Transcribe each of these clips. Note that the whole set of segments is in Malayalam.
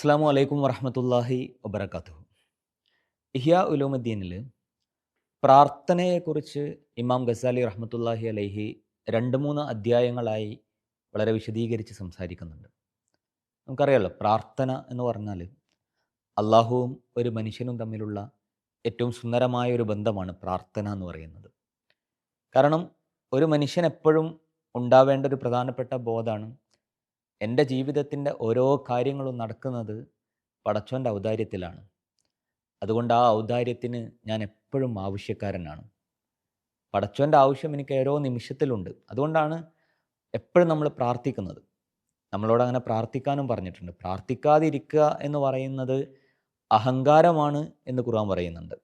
അസ്സാം വലൈക്കും വറഹമത്തല്ലാഹി വബർക്കാത്തു. ഇഹ്യാ ഉലൂമുദ്ദീനിൽ പ്രാർത്ഥനയെക്കുറിച്ച് ഇമാം ഗസാലി റഹ്മത്തുല്ലാഹി അലൈഹി രണ്ട് മൂന്ന് അധ്യായങ്ങളായി വളരെ വിശദീകരിച്ച് സംസാരിക്കുന്നുണ്ട്. നമുക്കറിയാലോ, പ്രാർത്ഥന എന്ന് പറഞ്ഞാൽ അള്ളാഹുവും ഒരു മനുഷ്യനും തമ്മിലുള്ള ഏറ്റവും സുന്ദരമായ ഒരു ബന്ധമാണ് പ്രാർത്ഥന എന്ന് പറയുന്നത്. കാരണം ഒരു മനുഷ്യൻ എപ്പോഴും ഉണ്ടാവേണ്ട ഒരു പ്രധാനപ്പെട്ട ബോധമാണ്, എൻ്റെ ജീവിതത്തിൻ്റെ ഓരോ കാര്യങ്ങളും നടക്കുന്നത് പടച്ചോൻ്റെ ഔദാര്യത്തിലാണ്. അതുകൊണ്ട് ആ ഔദാര്യത്തിന് ഞാൻ എപ്പോഴും ആവശ്യക്കാരനാണ്. പടച്ചോൻ്റെ ആവശ്യം എനിക്ക് ഓരോ നിമിഷത്തിലുണ്ട്. അതുകൊണ്ടാണ് എപ്പോഴും നമ്മൾ പ്രാർത്ഥിക്കുന്നത്. നമ്മളോട് അങ്ങനെ പ്രാർത്ഥിക്കാനും പറഞ്ഞിട്ടുണ്ട്. പ്രാർത്ഥിക്കാതിരിക്കുക എന്ന് പറയുന്നത് അഹങ്കാരമാണ് എന്ന് ഖുർആൻ പറയുന്നുണ്ട്.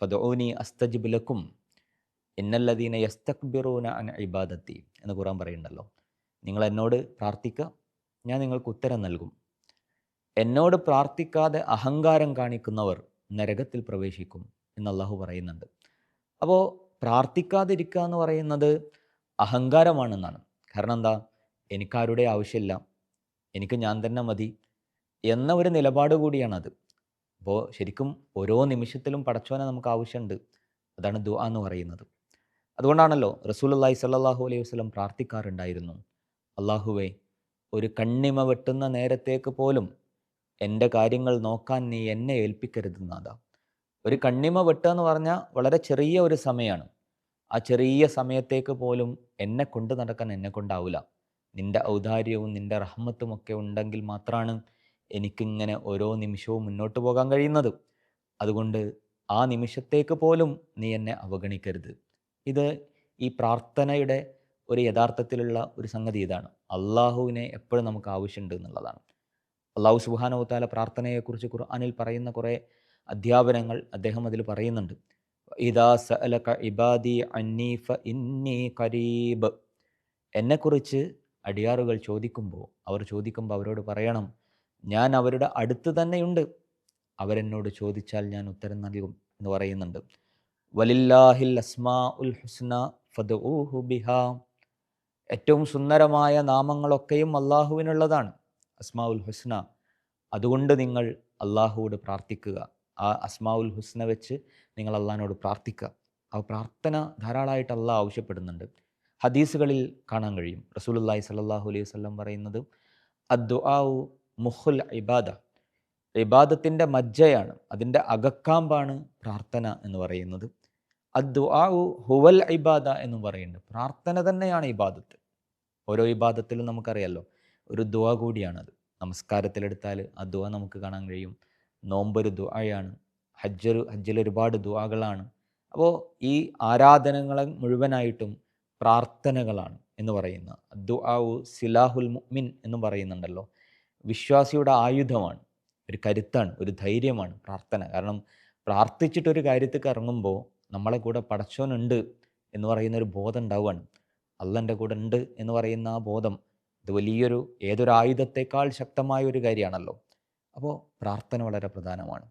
ഫദ്ഊനി അസ്തജിബ് ലക്കും ഇന്നല്ലദീന യസ്തക്ബിറൂന അൻ ഇബാദത്തി എന്ന് ഖുർആൻ പറയുന്നുണ്ടല്ലോ. നിങ്ങൾ എന്നോട് പ്രാർത്ഥിക്കുക, ഞാൻ നിങ്ങൾക്ക് ഉത്തരം നൽകും. എന്നോട് പ്രാർത്ഥിക്കാതെ അഹങ്കാരം കാണിക്കുന്നവർ നരകത്തിൽ പ്രവേശിക്കും എന്ന് അള്ളാഹു പറയുന്നുണ്ട്. അപ്പോൾ പ്രാർത്ഥിക്കാതിരിക്കുക എന്ന് പറയുന്നത് അഹങ്കാരമാണെന്നാണ്. കാരണം എന്താ? എനിക്കാരുടെ ആവശ്യമില്ല, എനിക്ക് ഞാൻ തന്നെ മതി എന്ന ഒരു നിലപാട് കൂടിയാണത്. അപ്പോൾ ശരിക്കും ഓരോ നിമിഷത്തിലും പടച്ചോനെ നമുക്ക് ആവശ്യമുണ്ട്. അതാണ് ദുആ എന്ന് പറയുന്നത്. അതുകൊണ്ടാണല്ലോ റസൂലുള്ളാഹി സ്വല്ലല്ലാഹു അലൈഹി വസല്ലം പ്രാർത്ഥിക്കാറുണ്ടായിരുന്നു, അള്ളാഹുവേ, ഒരു കണ്ണിമ വെട്ടുന്ന നേരത്തേക്ക് പോലും എൻ്റെ കാര്യങ്ങൾ നോക്കാൻ നീ എന്നെ ഏൽപ്പിക്കരുത് നാഥാ. ഒരു കണ്ണിമ വെട്ടുക എന്ന് പറഞ്ഞാൽ വളരെ ചെറിയ ഒരു സമയമാണ്. ആ ചെറിയ സമയത്തേക്ക് പോലും എന്നെ കൊണ്ട് നടക്കാൻ എന്നെ കൊണ്ടാവില്ല. നിൻ്റെ ഔദാര്യവും നിൻ്റെ റഹ്മത്തും ഒക്കെ ഉണ്ടെങ്കിൽ മാത്രമാണ് എനിക്കിങ്ങനെ ഓരോ നിമിഷവും മുന്നോട്ട് പോകാൻ കഴിയുന്നത്. അതുകൊണ്ട് ആ നിമിഷത്തേക്ക് പോലും നീ എന്നെ അവഗണിക്കരുത്. ഇത് ഈ പ്രാർത്ഥനയുടെ ഒരു യഥാർത്ഥത്തിലുള്ള ഒരു സംഗതി ഇതാണ്. അള്ളാഹുവിനെ എപ്പോഴും നമുക്ക് ആവശ്യമുണ്ട് എന്നുള്ളതാണ്. അള്ളാഹു സുബ്ഹാനഹു വ തആല പ്രാർത്ഥനയെക്കുറിച്ച് ഖുർആനിൽ പറയുന്ന കുറേ അധ്യാപനങ്ങൾ അദ്ദേഹം അതിൽ പറയുന്നുണ്ട്. ഇദാ സഅലക ഇബാദി അന്നീ ഫഇന്നീ ഖരീബ്. എന്നെക്കുറിച്ച് അടിയാറുകൾ അവർ ചോദിക്കുമ്പോൾ അവരോട് പറയണം, ഞാൻ അവരുടെ അടുത്ത് തന്നെയുണ്ട്. അവരെന്നോട് ചോദിച്ചാൽ ഞാൻ ഉത്തരം നൽകും എന്ന് പറയുന്നുണ്ട്. വലില്ലാഹിൽ അസ്മാഉൽ ഹുസ്ന ഫദ്ഊഹു ബിഹാ. ഏറ്റവും സുന്ദരമായ നാമങ്ങളൊക്കെയും അള്ളാഹുവിനുള്ളതാണ്, അസ്മാഉൽ ഹുസ്ന. അതുകൊണ്ട് നിങ്ങൾ അള്ളാഹുവോട് പ്രാർത്ഥിക്കുക. ആ അസ്മാഉൽ ഹുസ്ന വെച്ച് നിങ്ങൾ അള്ളാഹിനോട് പ്രാർത്ഥിക്കുക. ആ പ്രാർത്ഥന ധാരാളമായിട്ട് അള്ളാഹ് ആവശ്യപ്പെടുന്നുണ്ട്. ഹദീസുകളിൽ കാണാൻ കഴിയും. റസൂലുള്ളാഹി സ്വല്ലല്ലാഹു അലൈഹി വസല്ലം പറയുന്നത്, അദ്ദുആഉ മുഖുൽ ഇബാദ. ഇബാദത്തിൻ്റെ മജ്ജയാണ്, അതിൻ്റെ അകക്കാമ്പാണ് പ്രാർത്ഥന എന്ന് പറയുന്നത്. അദ്ദുആഉ ഹുവൽ ഇബാദ എന്നും പറയുന്നുണ്ട്. പ്രാർത്ഥന തന്നെയാണ് ഇബാദത്ത്. ഓരോ ഇബാദത്തിലും നമുക്കറിയാലോ, ഒരു ദുആ കൂടിയാണത്. നമസ്കാരത്തിലെടുത്താൽ ആ ദുആ നമുക്ക് കാണാൻ കഴിയും. നോമ്പൊരു ദുആയാണ്, ഹജ്ജിൽ ഒരുപാട് ദുആകളാണ്. അപ്പോൾ ഈ ആരാധനകളെ മുഴുവനായിട്ടും പ്രാർത്ഥനകളാണ് എന്ന് പറയുന്ന ദുആഉ സിലാഹുൽ മുഅ്മിൻ എന്നും പറയുന്നുണ്ടല്ലോ. വിശ്വാസിയുടെ ആയുധമാണ്, ഒരു കരുത്താണ്, ഒരു ധൈര്യമാണ് പ്രാർത്ഥന. കാരണം പ്രാർത്ഥിച്ചിട്ടൊരു കാര്യത്തേക്ക് ഇറങ്ങുമ്പോൾ നമ്മളെ കൂടെ പടച്ചോനുണ്ട് എന്ന് പറയുന്ന ഒരു ബോധം ഉണ്ടാവുകയാണ്. അള്ളാൻ്റെ കൂടെ ഉണ്ട് എന്ന് പറയുന്ന ആ ബോധം, ഇത് വലിയൊരു ഏതൊരു ആയുധത്തേക്കാൾ ശക്തമായ ഒരു കാര്യമാണല്ലോ. അപ്പോൾ പ്രാർത്ഥന വളരെ പ്രധാനമാണ്.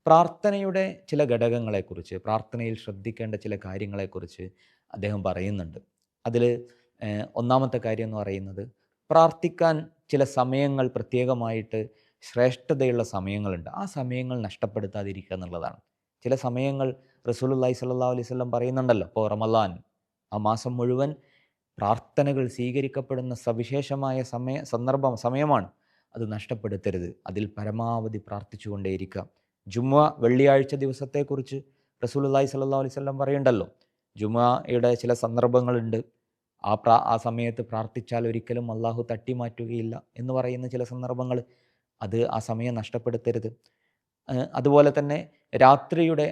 പ്രാർത്ഥനയുടെ ചില ഘടകങ്ങളെക്കുറിച്ച്, പ്രാർത്ഥനയിൽ ശ്രദ്ധിക്കേണ്ട ചില കാര്യങ്ങളെക്കുറിച്ച് അദ്ദേഹം പറയുന്നുണ്ട്. അതിൽ ഒന്നാമത്തെ കാര്യം എന്ന് പറയുന്നത്, പ്രാർത്ഥിക്കാൻ ചില സമയങ്ങൾ പ്രത്യേകമായിട്ട് ശ്രേഷ്ഠതയുള്ള സമയങ്ങളുണ്ട്. ആ സമയങ്ങൾ നഷ്ടപ്പെടുത്താതിരിക്കുക എന്നുള്ളതാണ്. ചില സമയങ്ങൾ റസൂലുള്ളാഹി സ്വല്ലല്ലാഹു അലൈഹി വസല്ലം പറയുന്നുണ്ടല്ലോ. ഇപ്പോൾ റമളാൻ, ആ മാസം മുഴുവൻ പ്രാർത്ഥനകൾ സ്വീകരിക്കപ്പെടുന്ന സവിശേഷമായ സമയമാണ്. അത് നഷ്ടപ്പെടുത്തരുത്. അതിൽ പരമാവധി പ്രാർത്ഥിച്ചുകൊണ്ടേയിരിക്കുക. ജുമുഅ വെള്ളിയാഴ്ച ദിവസത്തെക്കുറിച്ച് റസൂലുള്ളാഹി സ്വല്ലല്ലാഹു അലൈഹി വസല്ലം പറയുന്നുണ്ടല്ലോ. ജുമുഅയുടെ ചില സന്ദർഭങ്ങളുണ്ട്. ആ സമയത്ത് പ്രാർത്ഥിച്ചാൽ ഒരിക്കലും അള്ളാഹു തട്ടിമാറ്റുകയില്ല എന്ന് പറയുന്ന ചില സന്ദർഭങ്ങൾ, അത് ആ സമയം നഷ്ടപ്പെടുത്തരുത്. അതുപോലെ തന്നെ രാത്രിയുടെ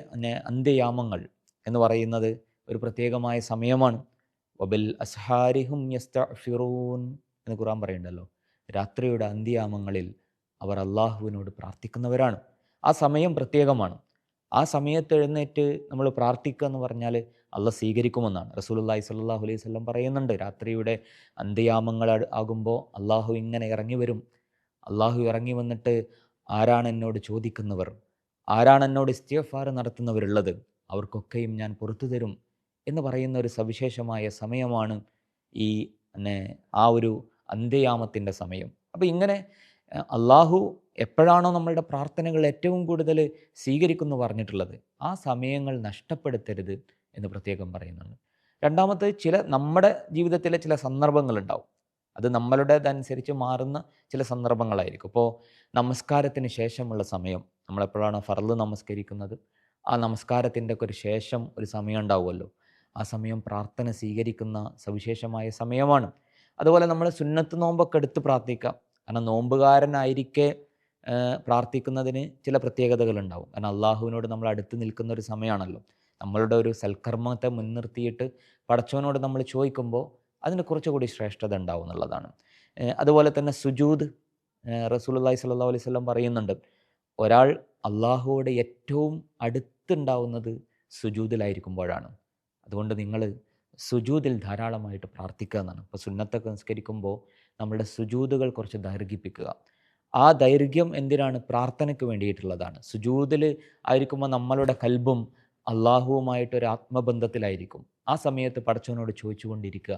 അന്ത്യയാമങ്ങൾ എന്ന് പറയുന്നത് ഒരു പ്രത്യേകമായ സമയമാണ്. വബിൽ അസ്ഹാരിഹും യസ്തഗ്ഫിറൂൻ എന്ന് ഖുർആൻ പറയുന്നുണ്ടല്ലോ. രാത്രിയുടെ അന്ത്യയാമങ്ങളിൽ അവർ അള്ളാഹുവിനോട് പ്രാർത്ഥിക്കുന്നവരാണ്. ആ സമയം പ്രത്യേകമാണ്. ആ സമയത്ത് എഴുന്നേറ്റ് നമ്മൾ പ്രാർത്ഥിക്കുക എന്ന് പറഞ്ഞാൽ അള്ളാഹ് സ്വീകരിക്കുമെന്നാണ് റസൂലുള്ളാഹി സ്വല്ലല്ലാഹു അലൈഹി വസല്ലം പറയുന്നുണ്ട്. രാത്രിയുടെ അന്ത്യയാമങ്ങൾ ആകുമ്പോൾ അള്ളാഹു ഇങ്ങനെ ഇറങ്ങി വരും. അള്ളാഹു ഇറങ്ങി വന്നിട്ട്, ആരാണ് എന്നോട് ചോദിക്കുന്നവർ, ആരാണ് എന്നോട് ഇസ്തിഗ്ഫാർ നടത്തുന്നവരുള്ളത്, അവർക്കൊക്കെയും ഞാൻ പുറത്തു തരും എന്ന് പറയുന്ന ഒരു സവിശേഷമായ സമയമാണ് ഈ ആ ഒരു അന്ത്യയാമത്തിൻ്റെ സമയം. അപ്പോൾ ഇങ്ങനെ അള്ളാഹു എപ്പോഴാണോ നമ്മളുടെ പ്രാർത്ഥനകൾ ഏറ്റവും കൂടുതൽ സ്വീകരിക്കുമെന്ന് പറഞ്ഞിട്ടുള്ളത്, ആ സമയങ്ങൾ നഷ്ടപ്പെടുത്തരുത് എന്ന് പ്രത്യേകം പറയുന്നുണ്ട്. രണ്ടാമത്തെ, നമ്മുടെ ജീവിതത്തിലെ ചില സന്ദർഭങ്ങളുണ്ടാവും. അത് നമ്മളുടേതനുസരിച്ച് മാറുന്ന ചില സന്ദർഭങ്ങളായിരിക്കും. ഇപ്പോൾ നമസ്കാരത്തിന് ശേഷമുള്ള സമയം, നമ്മളെപ്പോഴാണോ ഫർള് നമസ്കരിക്കുന്നത്, ആ നമസ്കാരത്തിൻ്റെ ഒക്കെ ഒരു ശേഷം ഒരു സമയം ഉണ്ടാവുമല്ലോ. ആ സമയം പ്രാർത്ഥന സ്വീകരിക്കുന്ന സവിശേഷമായ സമയമാണ്. അതുപോലെ നമ്മൾ സുന്നത്ത് നോമ്പൊക്കെ എടുത്ത് പ്രാർത്ഥിക്കാം. കാരണം നോമ്പുകാരനായിരിക്കെ പ്രാർത്ഥിക്കുന്നതിന് ചില പ്രത്യേകതകളുണ്ടാവും. കാരണം അള്ളാഹുവിനോട് നമ്മൾ അടുത്ത് നിൽക്കുന്ന ഒരു സമയമാണല്ലോ. നമ്മളുടെ ഒരു സൽക്കർമ്മത്തെ മുൻനിർത്തിയിട്ട് പടച്ചവനോട് നമ്മൾ ചോദിക്കുമ്പോൾ അതിന് കുറച്ചുകൂടി ശ്രേഷ്ഠത ഉണ്ടാവും എന്നുള്ളതാണ്. അതുപോലെ തന്നെ സുജൂദ്, റസൂലുള്ളാഹി സ്വല്ലല്ലാഹു അലൈഹി വസല്ലം പറയുന്നുണ്ട്, ഒരാൾ അള്ളാഹുവോട് ഏറ്റവും അടുത്തുണ്ടാവുന്നത് സുജൂദിലായിരിക്കുമ്പോഴാണ്. അതുകൊണ്ട് നിങ്ങൾ സുജൂദിൽ ധാരാളമായിട്ട് പ്രാർത്ഥിക്കുക എന്നാണ്. ഇപ്പോൾ സുന്നത്തൊക്കെ നിസ്കരിക്കുമ്പോൾ നമ്മളുടെ സുജൂദുകൾ കുറച്ച് ദൈർഘിപ്പിക്കുക. ആ ദൈർഘ്യം എന്തിനാണ്? പ്രാർത്ഥനയ്ക്ക് വേണ്ടിയിട്ടുള്ളതാണ്. സുജൂദിൽ ആയിരിക്കുമ്പോൾ നമ്മളുടെ കൽബും അള്ളാഹുവുമായിട്ടൊരു ആത്മബന്ധത്തിലായിരിക്കും. ആ സമയത്ത് പടച്ചവനോട് ചോദിച്ചുകൊണ്ടിരിക്കുക,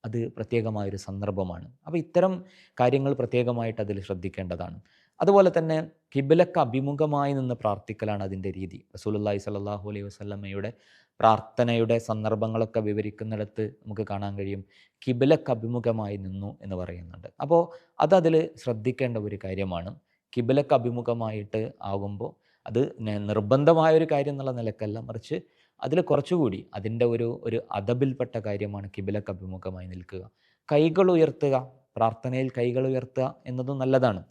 അത് പ്രത്യേകമായൊരു സന്ദർഭമാണ്. അപ്പോൾ ഇത്തരം കാര്യങ്ങൾ പ്രത്യേകമായിട്ട് അതിൽ ശ്രദ്ധിക്കേണ്ടതാണ്. അതുപോലെ തന്നെ കിബിലക്ക് അഭിമുഖമായി നിന്ന് പ്രാർത്ഥിക്കലാണ് അതിൻ്റെ രീതി. റസൂലുള്ളാഹി സ്വല്ലല്ലാഹു അലൈഹി വസല്ലമയുടെ പ്രാർത്ഥനയുടെ സന്ദർഭങ്ങളൊക്കെ വിവരിക്കുന്നിടത്ത് നമുക്ക് കാണാൻ കഴിയും, കിബിലക്ക് അഭിമുഖമായി നിന്നു എന്ന് പറയുന്നുണ്ട്. അപ്പോൾ അതതിൽ ശ്രദ്ധിക്കേണ്ട ഒരു കാര്യമാണ്. കിബിലക്ക് അഭിമുഖമായിട്ട് ആകുമ്പോൾ അത് നിർബന്ധമായൊരു കാര്യം എന്നുള്ള നിലക്കല്ല, മറിച്ച് അതിൽ കുറച്ചുകൂടി അതിൻ്റെ ഒരു അദബിൽപ്പെട്ട കാര്യമാണ് കിബിലക്ക് അഭിമുഖമായി നിൽക്കുക. കൈകൾ ഉയർത്തുക, പ്രാർത്ഥനയിൽ കൈകൾ ഉയർത്തുക എന്നതും നല്ലതാണ്.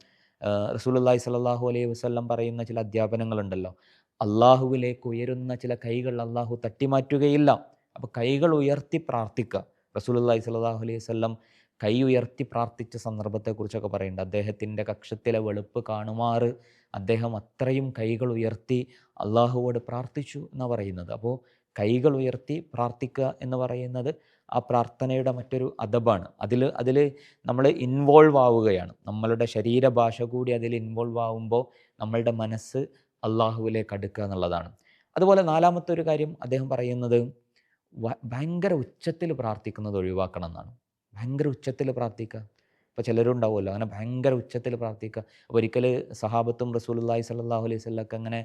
റസൂലുള്ളാഹി സ്വല്ലല്ലാഹു അലൈഹി വസല്ലം പറയുന്ന ചില അധ്യാപനങ്ങളുണ്ടല്ലോ, അള്ളാഹുവിലേക്ക് ഉയരുന്ന ചില കൈകൾ അള്ളാഹു തട്ടിമാറ്റുകയില്ല. അപ്പോൾ കൈകൾ ഉയർത്തി പ്രാർത്ഥിക്കുക. റസൂലുള്ളാഹി സ്വല്ലല്ലാഹു അലൈഹി വസല്ലം കൈ ഉയർത്തി പ്രാർത്ഥിച്ച സന്ദർഭത്തെക്കുറിച്ചൊക്കെ പറയുന്നുണ്ട്. അദ്ദേഹത്തിൻ്റെ കക്ഷത്തിലെ വെളുപ്പ് കാണുമാറ് അദ്ദേഹം അത്രയും കൈകൾ ഉയർത്തി അള്ളാഹുവോട് പ്രാർത്ഥിച്ചു എന്നാണ് പറയുന്നത്. അപ്പോൾ കൈകൾ ഉയർത്തി പ്രാർത്ഥിക്കുക എന്ന് പറയുന്നത് ആ പ്രാർത്ഥനയുടെ മറ്റൊരു അദബാണ്. അതിൽ നമ്മൾ ഇൻവോൾവ് ആവുകയാണ്. നമ്മളുടെ ശരീരഭാഷ കൂടി അതിൽ ഇൻവോൾവ് ആവുമ്പോൾ നമ്മളുടെ മനസ്സ് അള്ളാഹുവിലേക്ക് അടുക്കുക എന്നുള്ളതാണ്. അതുപോലെ നാലാമത്തെ ഒരു കാര്യം അദ്ദേഹം പറയുന്നത്, ഭയങ്കര ഉച്ചത്തിൽ പ്രാർത്ഥിക്കുന്നത് ഒഴിവാക്കണം എന്നാണ്. ഭയങ്കര ഉച്ചത്തിൽ പ്രാർത്ഥിക്കുക. ഇപ്പോൾ ചിലരുണ്ടാവുമല്ലോ അങ്ങനെ ഭയങ്കര ഉച്ചത്തിൽ പ്രാർത്ഥിക്കുക. ഒരിക്കൽ സഹാബത്തും റസൂലുള്ളാഹി സ്വല്ലല്ലാഹു അലൈഹി വസല്ലമൊക്കെ അങ്ങനെ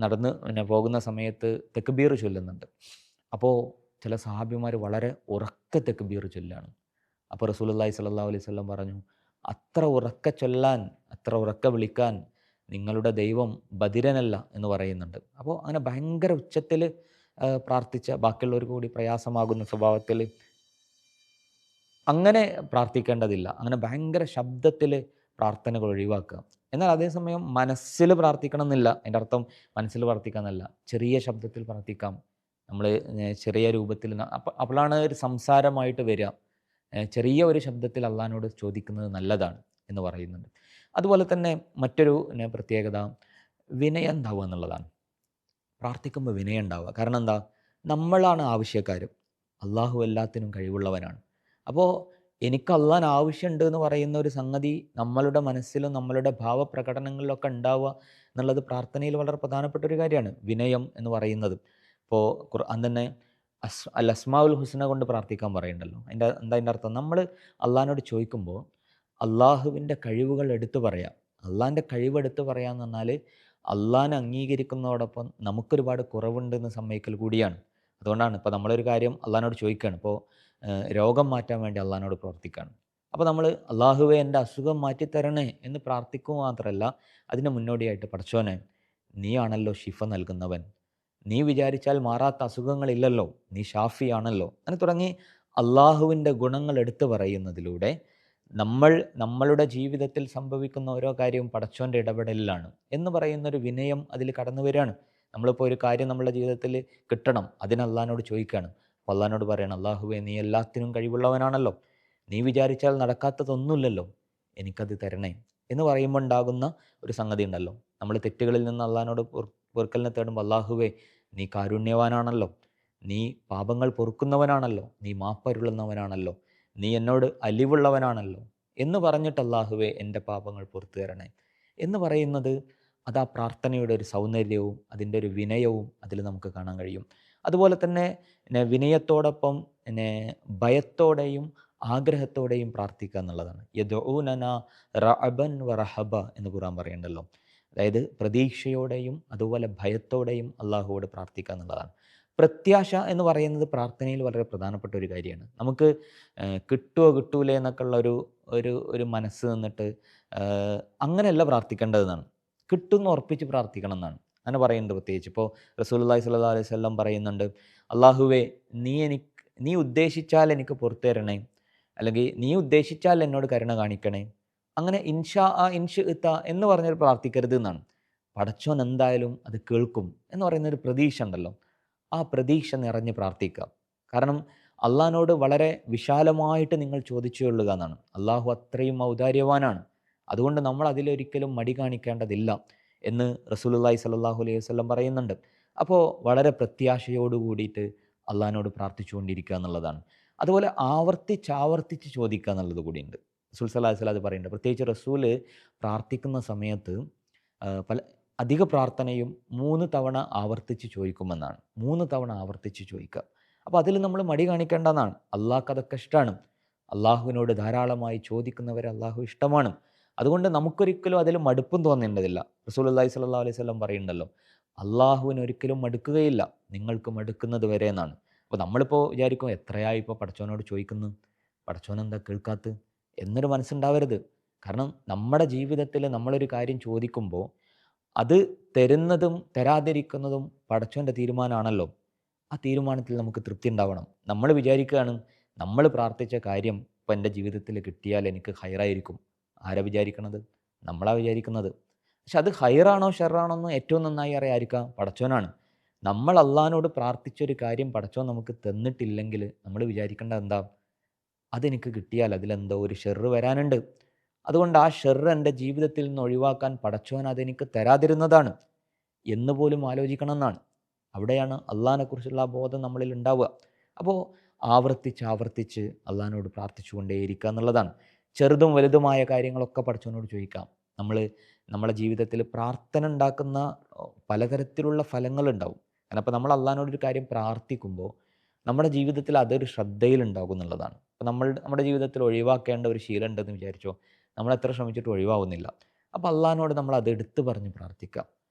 നടന്ന് പോകുന്ന സമയത്ത് തെക്ബീർ ചൊല്ലുന്നുണ്ട്. അപ്പോൾ ചില സഹാബിമാർ വളരെ ഉറക്കെ തെക്ബീർ ചൊല്ലാണ്. അപ്പോൾ റസൂലുള്ളാഹി സ്വല്ലല്ലാഹു അലൈഹി വസല്ലം പറഞ്ഞു, അത്ര ഉറക്കെ ചൊല്ലാൻ, അത്ര ഉറക്കെ വിളിക്കാൻ നിങ്ങളുടെ ദൈവം ബധിരനല്ല എന്ന് പറയുന്നുണ്ട്. അപ്പോൾ അങ്ങനെ ഭയങ്കര ഉച്ചത്തിൽ പ്രാർത്ഥിച്ച ബാക്കിയുള്ളവർക്ക് കൂടി പ്രയാസമാകുന്ന സ്വഭാവത്തിൽ അങ്ങനെ പ്രാർത്ഥിക്കേണ്ടതില്ല. അങ്ങനെ ഭയങ്കര ശബ്ദത്തിൽ പ്രാർത്ഥനകൾ ഒഴിവാക്കുക. എന്നാൽ അതേസമയം മനസ്സിൽ പ്രാർത്ഥിക്കണം എന്നില്ല. അതിൻ്റെ അർത്ഥം മനസ്സിൽ പ്രാർത്ഥിക്കുക എന്നല്ല, ചെറിയ ശബ്ദത്തിൽ പ്രാർത്ഥിക്കാം. നമ്മൾ ചെറിയ രൂപത്തിൽ അപ്പോഴാണ് ഒരു സംസാരമായിട്ട് വരിക. ചെറിയ ഒരു ശബ്ദത്തിൽ അള്ളാഹിനോട് ചോദിക്കുന്നത് നല്ലതാണ് എന്ന് പറയുന്നുണ്ട്. അതുപോലെ തന്നെ മറ്റൊരു പ്രത്യേകത വിനയം ഉണ്ടാവുക എന്നുള്ളതാണ്. പ്രാർത്ഥിക്കുമ്പോൾ വിനയം ഉണ്ടാവുക. കാരണം എന്താ? നമ്മളാണ് ആവശ്യക്കാർ, അള്ളാഹു എല്ലാത്തിനും കഴിവുള്ളവനാണ്. അപ്പോൾ എനിക്ക് അള്ളാൻ ആവശ്യമുണ്ട് എന്ന് പറയുന്ന ഒരു സംഗതി നമ്മളുടെ മനസ്സിലും നമ്മളുടെ ഭാവപ്രകടനങ്ങളിലൊക്കെ ഉണ്ടാവുക എന്നുള്ളത് പ്രാർത്ഥനയിൽ വളരെ പ്രധാനപ്പെട്ട ഒരു കാര്യമാണ്, വിനയം എന്ന് പറയുന്നത്. ഇപ്പോൾ ഖുർആൻ തന്നെ അൽ അസ്മാഉൽ ഹുസ്ന കൊണ്ട് പ്രാർത്ഥിക്കാൻ പറയുന്നുണ്ടല്ലോ. അതിൻ്റെ അർത്ഥം, നമ്മൾ അള്ളാഹിനോട് ചോദിക്കുമ്പോൾ അള്ളാഹുവിൻ്റെ കഴിവുകൾ എടുത്തു പറയാം. അള്ളാഹിൻ്റെ കഴിവ് എടുത്തു പറയാന്ന് പറഞ്ഞാൽ അള്ളാഹിനെ അംഗീകരിക്കുന്നതോടൊപ്പം നമുക്കൊരുപാട് കുറവുണ്ടെന്ന് സമ്മതിക്കൽ കൂടിയാണ്. അതുകൊണ്ടാണ് ഇപ്പോൾ നമ്മളൊരു കാര്യം അള്ളാഹിനോട് ചോദിക്കുകയാണ്. ഇപ്പോൾ രോഗം മാറ്റാൻ വേണ്ടി അള്ളാഹിനോട് പ്രവർത്തിക്കുകയാണ്. അപ്പോൾ നമ്മൾ അള്ളാഹുവെ എൻ്റെ അസുഖം മാറ്റിത്തരണേ എന്ന് പ്രാർത്ഥിക്കുക മാത്രമല്ല, അതിന് മുന്നോടിയായിട്ട് പടച്ചോനെ നീയാണല്ലോ ഷിഫ നൽകുന്നവൻ, നീ വിചാരിച്ചാൽ മാറാത്ത അസുഖങ്ങളില്ലല്ലോ, നീ ഷാഫി ആണല്ലോ, അങ്ങനെ തുടങ്ങി അള്ളാഹുവിൻ്റെ ഗുണങ്ങൾ എടുത്തു പറയുന്നതിലൂടെ നമ്മളുടെ ജീവിതത്തിൽ സംഭവിക്കുന്ന ഓരോ കാര്യവും പടച്ചോൻ്റെ ഇടപെടലിലാണ് എന്ന് പറയുന്നൊരു വിനയം അതിൽ കടന്നു വരികയാണ്. നമ്മളിപ്പോൾ ഒരു കാര്യം നമ്മളുടെ ജീവിതത്തിൽ കിട്ടണം, അതിന് അള്ളാഹിനോട് ചോദിക്കുകയാണ്. അപ്പോൾ അള്ളാഹിനോട് പറയണം, അള്ളാഹുവേ നീ എല്ലാത്തിനും കഴിവുള്ളവനാണല്ലോ, നീ വിചാരിച്ചാൽ നടക്കാത്തതൊന്നുമില്ലല്ലോ, എനിക്കത് തരണേ എന്ന് പറയുമ്പോൾ ഉണ്ടാകുന്ന ഒരു സംഗതി ഉണ്ടല്ലോ. നമ്മൾ തെറ്റുകളിൽ നിന്ന് അള്ളാഹിനോട് പൊറുക്കലിനെ തേടുമ്പോൾ, അള്ളാഹുവേ നീ കാരുണ്യവാനാണല്ലോ, നീ പാപങ്ങൾ പൊറുക്കുന്നവനാണല്ലോ, നീ മാപ്പരുളുന്നവനാണല്ലോ, നീ എന്നോട് അലിവുള്ളവനാണല്ലോ എന്ന് പറഞ്ഞിട്ട് അള്ളാഹുവേ എൻ്റെ പാപങ്ങൾ പുറത്തു തരണേ എന്ന് പറയുന്നത്, അത് ആ പ്രാർത്ഥനയുടെ ഒരു സൗന്ദര്യവും അതിൻ്റെ ഒരു വിനയവും അതിൽ നമുക്ക് കാണാൻ കഴിയും. അതുപോലെ തന്നെ വിനയത്തോടൊപ്പം ഭയത്തോടെയും ആഗ്രഹത്തോടെയും പ്രാർത്ഥിക്കുക എന്നുള്ളതാണ്. യദ്ഊനന റഅബൻ വറഹബ എന്ന് ഖുർആൻ പറയുന്നുണ്ടല്ലോ. അതായത് പ്രതീക്ഷയോടെയും അതുപോലെ ഭയത്തോടെയും അള്ളാഹുവോട് പ്രാർത്ഥിക്കുക എന്നുള്ളതാണ്. പ്രത്യാശ എന്ന് പറയുന്നത് പ്രാർത്ഥനയിൽ വളരെ പ്രധാനപ്പെട്ട ഒരു കാര്യമാണ്. നമുക്ക് കിട്ടുമോ കിട്ടൂലേ എന്നൊക്കെ ഉള്ള ഒരു ഒരു ഒരു മനസ്സ് നിന്നിട്ട് അങ്ങനെയല്ല പ്രാർത്ഥിക്കേണ്ടതെന്നാണ്. കിട്ടുമെന്ന് ഉറപ്പിച്ച് പ്രാർത്ഥിക്കണം എന്നാണ് അങ്ങനെ പറയുന്നുണ്ട്. പ്രത്യേകിച്ച് ഇപ്പോൾ റസൂലുള്ളാഹി സ്വല്ലല്ലാഹു അലൈഹി വസല്ലം പറയുന്നുണ്ട്, അള്ളാഹുവേ നീ ഉദ്ദേശിച്ചാൽ എനിക്ക് പുറത്തു തരണേ, അല്ലെങ്കിൽ നീ ഉദ്ദേശിച്ചാൽ എന്നോട് കരുണ കാണിക്കണേ, അങ്ങനെ ഇൻഷാ ആ ഇൻഷിഅ്ത എന്ന് പറഞ്ഞൊരു പ്രാർത്ഥിക്കരുത് എന്നാണ്. പടച്ചോൻ എന്തായാലും അത് കേൾക്കും എന്ന് പറയുന്നൊരു പ്രതീക്ഷ ഉണ്ടല്ലോ, ആ പ്രതീക്ഷ നിറഞ്ഞ് പ്രാർത്ഥിക്കുക. കാരണം അള്ളാഹിനോട് വളരെ വിശാലമായിട്ട് നിങ്ങൾ ചോദിച്ചു കൊള്ളുക എന്നാണ്. അള്ളാഹു അത്രയും ഔദാര്യവാനാണ്. അതുകൊണ്ട് നമ്മൾ അതിലൊരിക്കലും മടി കാണിക്കേണ്ടതില്ല എന്ന് റസൂലുള്ളാഹി സ്വല്ലല്ലാഹു അലൈഹി വസല്ലം പറയുന്നുണ്ട്. അപ്പോൾ വളരെ പ്രത്യാശയോട് കൂടിയിട്ട് അള്ളാഹിനോട് പ്രാർത്ഥിച്ചുകൊണ്ടിരിക്കുക എന്നുള്ളതാണ്. അതുപോലെ ആവർത്തിച്ചാവർത്തിച്ച് ചോദിക്കുക എന്നുള്ളത് കൂടിയുണ്ട്. റസൂൽ സ്വല്ലല്ലാഹു അലൈഹി വസല്ലം അത് പറയുന്നുണ്ട്. പ്രത്യേകിച്ച് റസൂല് പ്രാർത്ഥിക്കുന്ന സമയത്ത് പല അധിക പ്രാർത്ഥനയും 3 തവണ ആവർത്തിച്ച് ചോദിക്കുമെന്നാണ്. 3 തവണ ആവർത്തിച്ച് ചോദിക്കുക. അപ്പോൾ അതിൽ നമ്മൾ മടി കാണിക്കേണ്ടെന്നാണ്. അള്ളാഹ്ക്ക് അതൊക്കെ ഇഷ്ടമാണ്. അള്ളാഹുവിനോട് ധാരാളമായി ചോദിക്കുന്നവരെ അള്ളാഹു ഇഷ്ടമാണ്. അതുകൊണ്ട് നമുക്കൊരിക്കലും അതിൽ മടുപ്പും തോന്നേണ്ടതില്ല. റസൂലുള്ളാഹി സ്വല്ലല്ലാഹു അലൈഹി വസല്ലം പറയുന്നുണ്ടല്ലോ, അള്ളാഹുവിന് ഒരിക്കലും മടുക്കുകയില്ല, നിങ്ങൾക്ക് മടുക്കുന്നത് വരെ എന്നാണ്. അപ്പോൾ നമ്മളിപ്പോൾ വിചാരിക്കും, എത്രയായി ഇപ്പോൾ പടച്ചോനോട് ചോദിക്കുന്നു, പടച്ചോൻ എന്താ കേൾക്കാത്തത് എന്നൊരു മനസ്സുണ്ടാവരുത്. കാരണം നമ്മുടെ ജീവിതത്തിൽ നമ്മളൊരു കാര്യം ചോദിക്കുമ്പോൾ അത് തരുന്നതും തരാതിരിക്കുന്നതും പടച്ചോൻ്റെ തീരുമാനമാണല്ലോ. ആ തീരുമാനത്തിൽ നമുക്ക് തൃപ്തി ഉണ്ടാവണം. നമ്മൾ വിചാരിക്കുകയാണ്, നമ്മൾ പ്രാർത്ഥിച്ച കാര്യം ഇപ്പം എൻ്റെ ജീവിതത്തിൽ കിട്ടിയാൽ എനിക്ക് ഹൈറായിരിക്കും. ആരാ വിചാരിക്കണത്? നമ്മളാ വിചാരിക്കുന്നത്. പക്ഷെ അത് ഹൈറാണോ ഷെറാണോ എന്ന് ഏറ്റവും നന്നായി അറിയാതിരിക്കുക പടച്ചോനാണ്. നമ്മൾ അള്ളാഹിനോട് പ്രാർത്ഥിച്ചൊരു കാര്യം പടച്ചോൻ നമുക്ക് തന്നിട്ടില്ലെങ്കിൽ നമ്മൾ വിചാരിക്കേണ്ടത് എന്താ? അതെനിക്ക് കിട്ടിയാൽ അതിലെന്തോ ഒരു ഷെറ് വരാനുണ്ട്. അതുകൊണ്ട് ആ ഷെറ് എൻ്റെ ജീവിതത്തിൽ നിന്ന് ഒഴിവാക്കാൻ പടച്ചോൻ അതെനിക്ക് തരാതിരുന്നതാണ് എന്ന് പോലും ആലോചിക്കണം എന്നാണ്. അവിടെയാണ് അള്ളാഹിനെക്കുറിച്ചുള്ള ആ ബോധം നമ്മളിൽ ഉണ്ടാവുക. അപ്പോൾ ആവർത്തിച്ച് ആവർത്തിച്ച് അള്ളാഹിനോട് പ്രാർത്ഥിച്ചുകൊണ്ടേയിരിക്കുക എന്നുള്ളതാണ്. ചെറുതും വലുതുമായ കാര്യങ്ങളൊക്കെ പടച്ചോനോട് ചോദിക്കാം. നമ്മൾ നമ്മുടെ ജീവിതത്തിൽ പ്രാർത്ഥന ഉണ്ടാക്കുന്ന പലതരത്തിലുള്ള ഫലങ്ങളുണ്ടാവും. കാരണം അപ്പോൾ നമ്മൾ അള്ളാഹിനോടൊരു കാര്യം പ്രാർത്ഥിക്കുമ്പോൾ നമ്മുടെ ജീവിതത്തിൽ അതൊരു ശ്രദ്ധയിലുണ്ടാകും എന്നുള്ളതാണ്. അപ്പോൾ നമ്മുടെ ജീവിതത്തിൽ ഒഴിവാക്കേണ്ട ഒരു ശീലം ഉണ്ടെന്ന് വിചാരിച്ചോ, നമ്മൾ എത്ര ശ്രമിച്ചിട്ട് ഒഴിവാകുന്നില്ല. അപ്പോൾ അള്ളാഹിനോട് നമ്മൾ അത് എടുത്തു പറഞ്ഞ് പ്രാർത്ഥിക്കുക.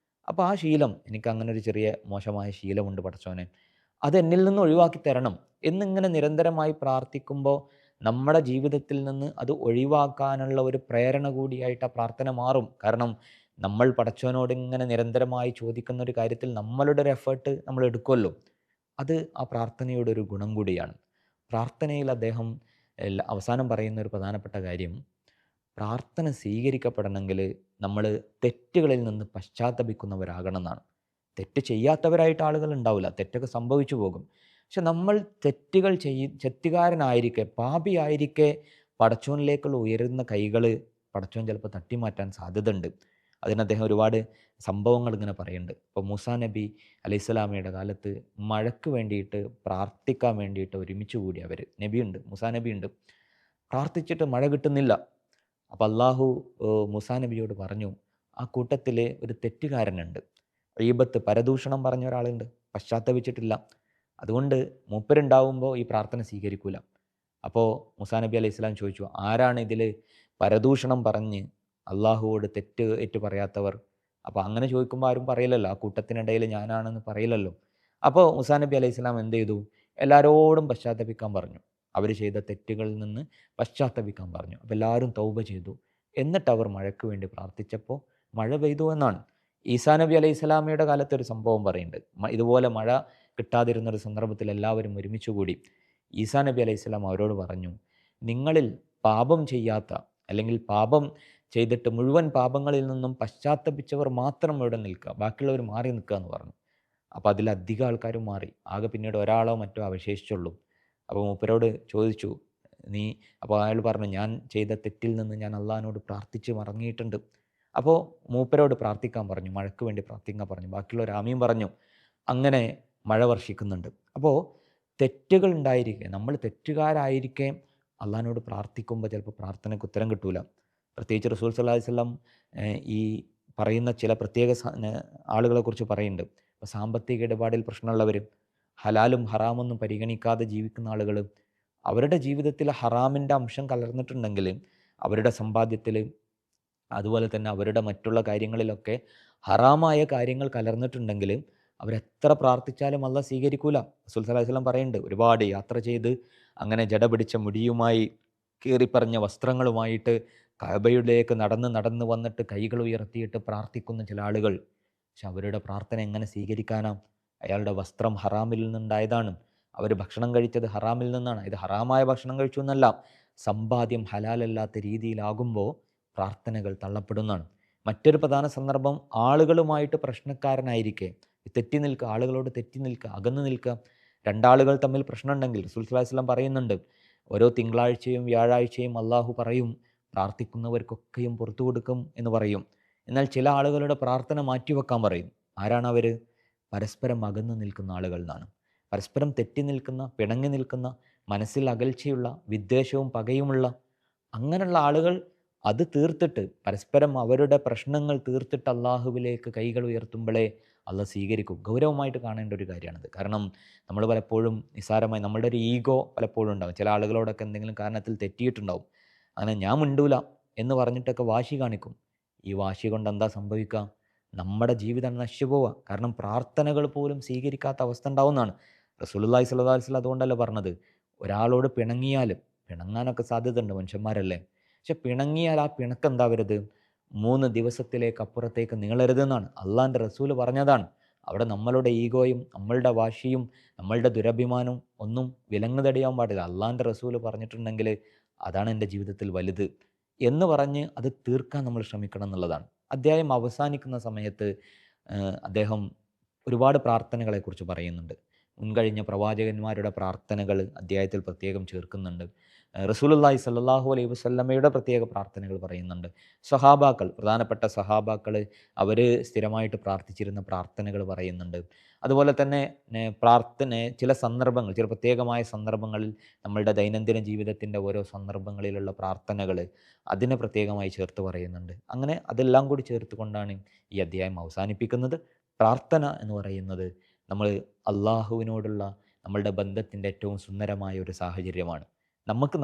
അപ്പോൾ ആ ശീലം, എനിക്ക് അങ്ങനെ ഒരു ചെറിയ മോശമായ ശീലമുണ്ട് പടച്ചോനെ, അത് എന്നിൽ നിന്ന് ഒഴിവാക്കി തരണം എന്നിങ്ങനെ നിരന്തരമായി പ്രാർത്ഥിക്കുമ്പോൾ നമ്മുടെ ജീവിതത്തിൽ നിന്ന് അത് ഒഴിവാക്കാനുള്ള ഒരു പ്രേരണ കൂടിയായിട്ട് ആ പ്രാർത്ഥന മാറും. കാരണം നമ്മൾ പടച്ചോനോട് ഇങ്ങനെ നിരന്തരമായി ചോദിക്കുന്ന ഒരു കാര്യത്തിൽ നമ്മളുടെ ഒരു എഫേർട്ട് നമ്മൾ എടുക്കുമല്ലോ, അത് ആ പ്രാർത്ഥനയുടെ ഒരു ഗുണം കൂടിയാണ്. പ്രാർത്ഥനയിൽ അദ്ദേഹം അവസാനം പറയുന്ന ഒരു പ്രധാനപ്പെട്ട കാര്യം, പ്രാർത്ഥന സ്വീകരിക്കപ്പെടണമെങ്കിൽ നമ്മൾ തെറ്റുകളിൽ നിന്ന് പശ്ചാത്തപിക്കുന്നവരാകണം എന്നാണ്. തെറ്റ് ചെയ്യാത്തവരായിട്ട് ആളുകൾ ഉണ്ടാവില്ല, തെറ്റൊക്കെ സംഭവിച്ചു പോകും. പക്ഷെ നമ്മൾ തെറ്റുകാരനായിരിക്കെ, പാപിയായിരിക്കെ പടച്ചോനിലേക്കുള്ള ഉയരുന്ന കൈകൾ പടച്ചോൻ ചിലപ്പോൾ തട്ടിമാറ്റാൻ സാധ്യതയുണ്ട്. അതിന് അദ്ദേഹം ഒരുപാട് സംഭവങ്ങൾ ഇങ്ങനെ പറയുന്നുണ്ട്. ഇപ്പോൾ മൂസാ നബി അലൈഹിസ്സലാമയുടെ കാലത്ത് മഴയ്ക്ക് വേണ്ടിയിട്ട് പ്രാർത്ഥിക്കാൻ വേണ്ടിയിട്ട് ഒരുമിച്ച് കൂടി നബിയുണ്ട്, മൂസാ നബിയുണ്ട്. പ്രാർത്ഥിച്ചിട്ട് മഴ കിട്ടുന്നില്ല. അപ്പോൾ അള്ളാഹു മൂസാ നബിയോട് പറഞ്ഞു, ആ കൂട്ടത്തിൽ ഒരു തെറ്റുകാരനുണ്ട്, ഗീബത്ത് പരദൂഷണം പറഞ്ഞ ഒരാളുണ്ട്, പശ്ചാത്തപിച്ചിട്ടില്ല. അതുകൊണ്ട് മൂപ്പരുണ്ടാവുമ്പോൾ ഈ പ്രാർത്ഥന സ്വീകരിക്കൂല. അപ്പോൾ മൂസാ നബി അലൈഹി സ്വലാം ചോദിച്ചു, ആരാണ് ഇതിൽ പരദൂഷണം പറഞ്ഞ് അള്ളാഹുവോട് തെറ്റ് ഏറ്റു പറയാത്തവർ? അപ്പോൾ അങ്ങനെ ചോദിക്കുമ്പോൾ ആരും പറയില്ലല്ലോ, ആ കൂട്ടത്തിനിടയിൽ ഞാനാണെന്ന് പറയില്ലല്ലോ. അപ്പോൾ മൂസാ നബി അലൈഹി സ്വലാം എന്ത് ചെയ്തു? എല്ലാവരോടും പശ്ചാത്തപിക്കാൻ പറഞ്ഞു. അവർ ചെയ്ത തെറ്റുകളിൽ നിന്ന് പശ്ചാത്തപിക്കാൻ പറഞ്ഞു. അപ്പോൾ എല്ലാവരും തൗബ ചെയ്തു. എന്നിട്ട് അവർ മഴയ്ക്ക് വേണ്ടി പ്രാർത്ഥിച്ചപ്പോൾ മഴ പെയ്തു എന്നാണ്. ഈസാ നബി അലൈഹി സ്വലാമയുടെ കാലത്ത് ഒരു സംഭവം പറയുന്നുണ്ട്. ഇതുപോലെ മഴ കിട്ടാതിരുന്നൊരു സന്ദർഭത്തിൽ എല്ലാവരും ഒരുമിച്ച് കൂടി ഈസാ നബി അലൈഹി സ്വലാം അവരോട് പറഞ്ഞു, നിങ്ങളിൽ പാപം ചെയ്യാത്ത, അല്ലെങ്കിൽ പാപം ചെയ്തിട്ട് മുഴുവൻ പാപങ്ങളിൽ നിന്നും പശ്ചാത്തപിച്ചവർ മാത്രം ഇവിടെ നിൽക്കുക, ബാക്കിയുള്ളവർ മാറി നിൽക്കുക എന്ന് പറഞ്ഞു. അപ്പോൾ അതിലധികം ആൾക്കാരും മാറി. ആകെ പിന്നീട് ഒരാളോ മറ്റോ അവശേഷിച്ചുള്ളൂ. അപ്പോൾ മൂപ്പരോട് ചോദിച്ചു, നീ, അപ്പോൾ അയാൾ പറഞ്ഞു, ഞാൻ ചെയ്ത തെറ്റിൽ നിന്ന് ഞാൻ അള്ളാഹിനോട് പ്രാർത്ഥിച്ച് മടങ്ങിയിട്ടുണ്ട്. അപ്പോൾ മൂപ്പരോട് പ്രാർത്ഥിക്കാൻ പറഞ്ഞു, മഴയ്ക്ക് വേണ്ടി പ്രാർത്ഥിക്കാൻ പറഞ്ഞു. ബാക്കിയുള്ളവർ ആമീൻ പറഞ്ഞു. അങ്ങനെ മഴ വർഷിക്കുന്നുണ്ട്. അപ്പോൾ തെറ്റുകൾ ഉണ്ടായിരിക്കെ, നമ്മൾ തെറ്റുകാരായിരിക്കെ അള്ളാഹിനോട് പ്രാർത്ഥിക്കുമ്പോൾ ചിലപ്പോൾ പ്രാർത്ഥനയ്ക്ക് ഉത്തരം കിട്ടൂല. പ്രത്യേകിച്ച് റസൂൽ സല്ലല്ലാഹു അലൈഹി വസല്ലം ഈ പറയുന്ന ചില പ്രത്യേക ആളുകളെക്കുറിച്ച് പറയുന്നുണ്ട്. ഇപ്പോൾ സാമ്പത്തിക ഇടപാടിൽ പ്രശ്നമുള്ളവർ, ഹലാലും ഹറാമൊന്നും പരിഗണിക്കാതെ ജീവിക്കുന്ന ആളുകൾ, അവരുടെ ജീവിതത്തിൽ ഹറാമിൻ്റെ അംശം കലർന്നിട്ടുണ്ടെങ്കിൽ, അവരുടെ സമ്പാദ്യത്തിൽ, അതുപോലെ തന്നെ അവരുടെ മറ്റുള്ള കാര്യങ്ങളിലൊക്കെ ഹറാമായ കാര്യങ്ങൾ കലർന്നിട്ടുണ്ടെങ്കിൽ അവരെത്ര പ്രാർത്ഥിച്ചാലും അള്ളാഹ് സ്വീകരിക്കൂല. റസൂൽ സ്വല്ലല്ലാഹു അലൈഹി വസല്ലം പറയുന്നുണ്ട്, ഒരുപാട് യാത്ര ചെയ്ത് അങ്ങനെ ജട പിടിച്ച മുടിയുമായി കീറിപ്പറഞ്ഞ വസ്ത്രങ്ങളുമായിട്ട് കഅബയിലേക്ക് നടന്ന് നടന്ന് വന്നിട്ട് കൈകൾ ഉയർത്തിയിട്ട് പ്രാർത്ഥിക്കുന്ന ചില ആളുകൾ. പക്ഷെ അവരുടെ പ്രാർത്ഥന എങ്ങനെ സ്വീകരിക്കാനാ? അയാളുടെ വസ്ത്രം ഹറാമിൽ നിന്നുണ്ടായതാണ്. അവർ ഭക്ഷണം കഴിച്ചത് ഹറാമിൽ നിന്നാണ്. ഇത് ഹറാമായ ഭക്ഷണം കഴിച്ചു എന്നല്ല, സമ്പാദ്യം ഹലാലല്ലാത്ത രീതിയിലാകുമ്പോൾ പ്രാർത്ഥനകൾ തള്ളപ്പെടുന്നതാണ്. മറ്റൊരു പ്രധാന സന്ദർഭം, ആളുകളുമായിട്ട് പ്രശ്നക്കാരനായിരിക്കെ തെറ്റി നിൽക്കുക, ആളുകളോട് തെറ്റി നിൽക്കുക, അകന്നു നിൽക്കുക. രണ്ടാളുകൾ തമ്മിൽ പ്രശ്നമുണ്ടെങ്കിൽ റസൂൽ സ്വല്ലല്ലാഹു അലൈഹി വസല്ലം പറയുന്നുണ്ട്, ഓരോ തിങ്കളാഴ്ചയും വ്യാഴാഴ്ചയും അള്ളാഹു പറയും, പ്രാർത്ഥിക്കുന്നവർക്കൊക്കെയും പുറത്തു കൊടുക്കും എന്ന് പറയും. എന്നാൽ ചില ആളുകളുടെ പ്രാർത്ഥന മാറ്റിവെക്കാൻ പറയും. ആരാണവർ? പരസ്പരം അകന്നു നിൽക്കുന്ന ആളുകൾ എന്നാണ്. പരസ്പരം തെറ്റി നിൽക്കുന്ന, പിണങ്ങി നിൽക്കുന്ന, മനസ്സിൽ അകൽച്ചയുള്ള, വിദ്വേഷവും പകയുമുള്ള അങ്ങനെയുള്ള ആളുകൾ അത് തീർത്തിട്ട്, പരസ്പരം അവരുടെ പ്രശ്നങ്ങൾ തീർത്തിട്ട് അള്ളാഹുവിലേക്ക് കൈകൾ ഉയർത്തുമ്പോഴേ അള്ളാഹ് സ്വീകരിക്കും. ഗൗരവമായിട്ട് കാണേണ്ട ഒരു കാര്യമാണത്. കാരണം നമ്മൾ പലപ്പോഴും നിസ്സാരമായി, നമ്മളുടെ ഒരു ഈഗോ പലപ്പോഴും ഉണ്ടാകും. ചില ആളുകളോടൊക്കെ എന്തെങ്കിലും കാരണത്തിൽ തെറ്റിയിട്ടുണ്ടാവും. അങ്ങനെ ഞാൻ മിണ്ടൂല എന്ന് പറഞ്ഞിട്ടൊക്കെ വാശി കാണിക്കും. ഈ വാശി കൊണ്ട് എന്താ സംഭവിക്കുക? നമ്മുടെ ജീവിതം നശിച്ചു പോവുക. കാരണം പ്രാർത്ഥനകൾ പോലും സ്വീകരിക്കാത്ത അവസ്ഥ ഉണ്ടാവുന്നതാണ്. റസൂലുള്ളാഹി സ്വല്ലല്ലാഹു അലൈഹി വസല്ലം അതുകൊണ്ടല്ലേ പറഞ്ഞത്, ഒരാളോട് പിണങ്ങിയാലും, പിണങ്ങാനൊക്കെ സാധ്യതയുണ്ട്, മനുഷ്യന്മാരല്ലേ. പക്ഷെ പിണങ്ങിയാൽ ആ പിണക്കെന്താവരുത്, 3 ദിവസത്തിലേക്ക് അപ്പുറത്തേക്ക് നീളരുതെന്നാണ് അള്ളാഹിൻ്റെ റസൂല് പറഞ്ഞതാണ്. അവിടെ നമ്മളുടെ ഈഗോയും നമ്മളുടെ വാശിയും നമ്മളുടെ ദുരഭിമാനവും ഒന്നും വിലങ്ങുതടിയാൻ പാടില്ല. അള്ളാഹിൻ്റെ റസൂല് പറഞ്ഞിട്ടുണ്ടെങ്കിൽ അതാണ് എൻ്റെ ജീവിതത്തിൽ വലുത് എന്ന് പറഞ്ഞ് അത് തീർക്കാൻ നമ്മൾ ശ്രമിക്കണം എന്നുള്ളതാണ്. അധ്യായം അവസാനിക്കുന്ന സമയത്ത് അദ്ദേഹം ഒരുപാട് പ്രാർത്ഥനകളെക്കുറിച്ച് പറയുന്നുണ്ട്. മുൻകഴിഞ്ഞ പ്രവാചകന്മാരുടെ പ്രാർത്ഥനകൾ അധ്യായത്തിൽ പ്രത്യേകം ചേർക്കുന്നുണ്ട്. റസൂലുള്ളാഹി സ്വല്ലല്ലാഹു അലൈഹി വസല്ലമയുടെ പ്രത്യേക പ്രാർത്ഥനകൾ പറയുന്നുണ്ട്. സ്വഹാബാക്കൾ, പ്രധാനപ്പെട്ട സ്വഹാബാക്കൾ, അവർ സ്ഥിരമായിട്ട് പ്രാർത്ഥിച്ചിരുന്ന പ്രാർത്ഥനകൾ പറയുന്നുണ്ട്. അതുപോലെ തന്നെ ചില സന്ദർഭങ്ങൾ, ചില പ്രത്യേകമായ സന്ദർഭങ്ങളിൽ നമ്മളുടെ ദൈനംദിന ജീവിതത്തിൻ്റെ ഓരോ സന്ദർഭങ്ങളിലുള്ള പ്രാർത്ഥനകൾ അതിനെ പ്രത്യേകമായി ചേർത്ത് പറയുന്നുണ്ട്. അങ്ങനെ അതെല്ലാം കൂടി ചേർത്തുകൊണ്ടാണ് ഈ അധ്യായം അവസാനിപ്പിക്കുന്നത്. പ്രാർത്ഥന എന്ന് പറയുന്നത് നമ്മൾ അള്ളാഹുവിനോടുള്ള നമ്മളുടെ ബന്ധത്തിൻ്റെ ഏറ്റവും സുന്ദരമായ ഒരു സാഹചര്യമാണ്.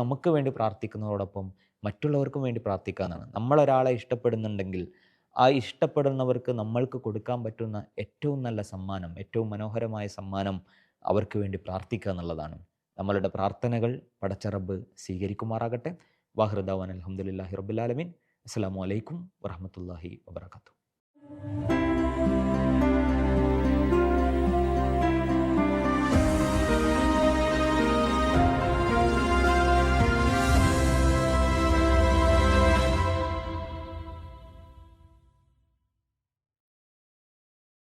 നമുക്ക് വേണ്ടി പ്രാർത്ഥിക്കുന്നതോടൊപ്പം മറ്റുള്ളവർക്കും വേണ്ടി പ്രാർത്ഥിക്കാനാണ്. നമ്മളൊരാളെ ഇഷ്ടപ്പെടുന്നുണ്ടെങ്കിൽ ആ ഇഷ്ടപ്പെടുന്നവർക്ക് നമ്മൾക്ക് കൊടുക്കാൻ പറ്റുന്ന ഏറ്റവും നല്ല സമ്മാനം, ഏറ്റവും മനോഹരമായ സമ്മാനം അവർക്ക് വേണ്ടി പ്രാർത്ഥിക്കുക എന്നുള്ളതാണ്. നമ്മളുടെ പ്രാർത്ഥനകൾ പടച്ച റബ്ബ് സ്വീകരിക്കുമാറാകട്ടെ. വാഹിർ ദഅ്വാന അൽഹംദുലില്ലാഹി റബ്ബിൽ ആലമീൻ. അസ്സലാമു അലൈക്കും വറഹ്മത്തുള്ളാഹി വബറകാതുഹു.